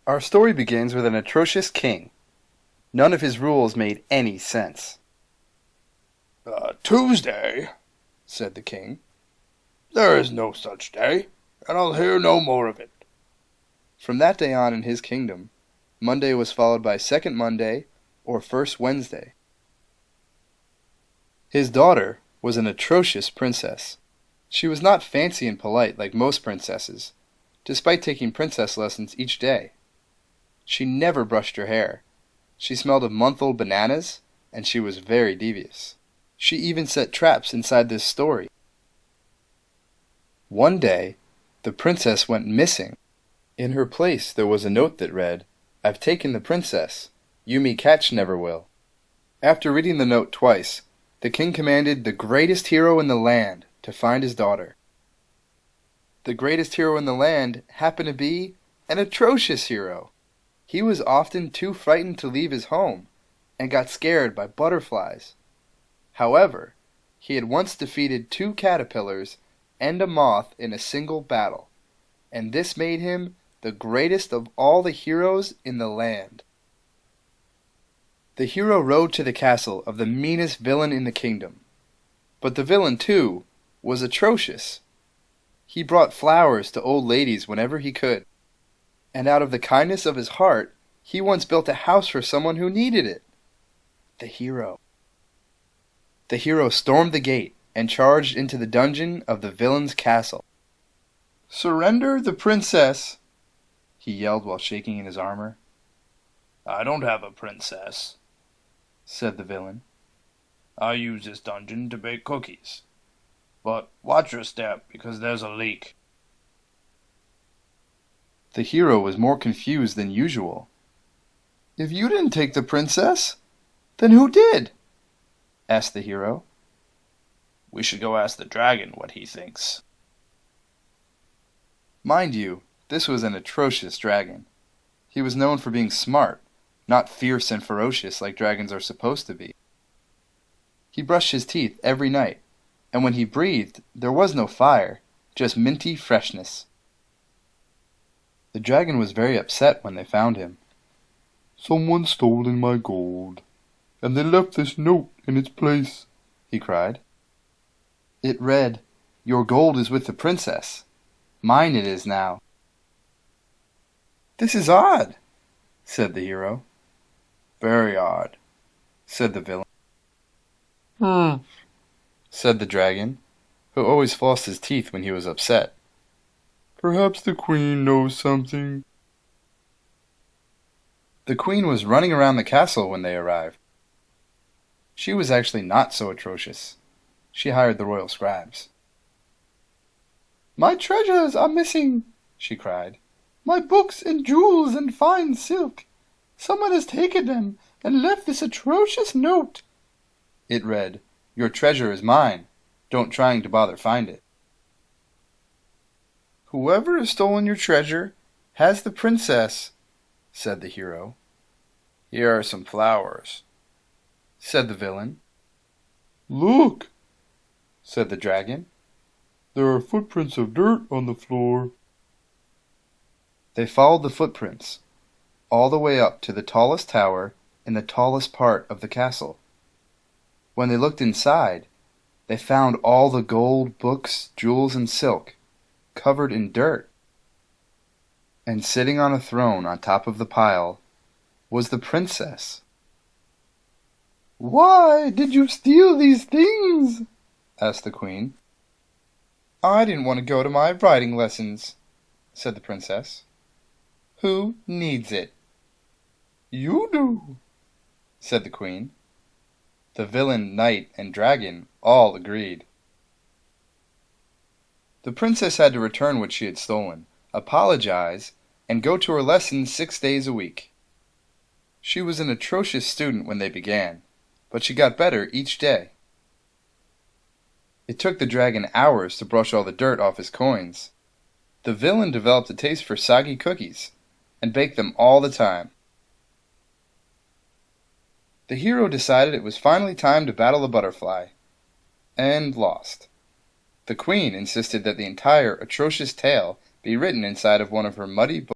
Our story begins with an atrocious king. None of his rules made any sense. Tuesday, said the king. There is no such day, and I'll hear no more of it. From that day on in his kingdom, Monday was followed by Second Monday or First Wednesday. His daughter was an atrocious princess. She was not fancy and polite like most princesses, despite taking princess lessons each day. She never brushed her hair. She smelled of month-old bananas, and she was very devious. She even set traps inside this story. One day, the princess went missing. In her place there was a note that read, "I've taken the princess. You me catch never will." After reading the note twice, the king commanded the greatest hero in the land to find his daughter. The greatest hero in the land happened to be an atrocious hero. He was often too frightened to leave his home and got scared by butterflies. However, he had once defeated 2 caterpillars and a moth in a single battle, and this made him the greatest of all the heroes in the land. The hero rode to the castle of the meanest villain in the kingdom. But the villain, too, was atrocious. He brought flowers to old ladies whenever he could, and out of the kindness of his heart, he once built a house for someone who needed it. The hero. The hero stormed the gate and charged into the dungeon of the villain's castle. "Surrender the princess," he yelled while shaking in his armor. "I don't have a princess," said the villain. "I use this dungeon to bake cookies. But watch your step, because there's a leak." The hero was more confused than usual. "If you didn't take the princess, then who did?" asked the hero. "We should go ask the dragon what he thinks." Mind you, this was an atrocious dragon. He was known for being smart, not fierce and ferocious like dragons are supposed to be. He brushed his teeth every night, and when he breathed, there was no fire, just minty freshness. The dragon was very upset when they found him. "Someone's stolen my gold, and they left this note in its place," he cried. It read, "Your gold is with the princess. Mine it is now." "This is odd," said the hero. "Very odd," said the villain. Said the dragon, who always flossed his teeth when he was upset. "Perhaps the queen knows something." The queen was running around the castle when they arrived. She was actually not so atrocious. She hired the royal scribes. "My treasures are missing," she cried. "My books and jewels and fine silk. Someone has taken them and left this atrocious note." It read, "Your treasure is mine. Don't trying to bother find it." "Whoever has stolen your treasure has the princess," said the hero. "Here are some flowers," said the villain. "Look," said the dragon. "there are footprints of dirt on the floor." They followed the footprints all the way up to the tallest tower in the tallest part of the castle. When they looked inside, they found all the gold, books, jewels, and silk covered in dirt. And sitting on a throne on top of the pile was the princess. "Why did you steal these things?" asked the queen. "I didn't want to go to my riding lessons," said the princess. "Who needs it?" "You do," said the queen. The villain, knight, and dragon all agreed. The princess had to return what she had stolen, apologize, and go to her lessons 6 days a week. She was an atrocious student when they began, but she got better each day. It took the dragon hours to brush all the dirt off his coins. The villain developed a taste for soggy cookies and baked them all the time. The hero decided it was finally time to battle the butterfly, and lost. The queen insisted that the entire atrocious tale be written inside of one of her muddy books.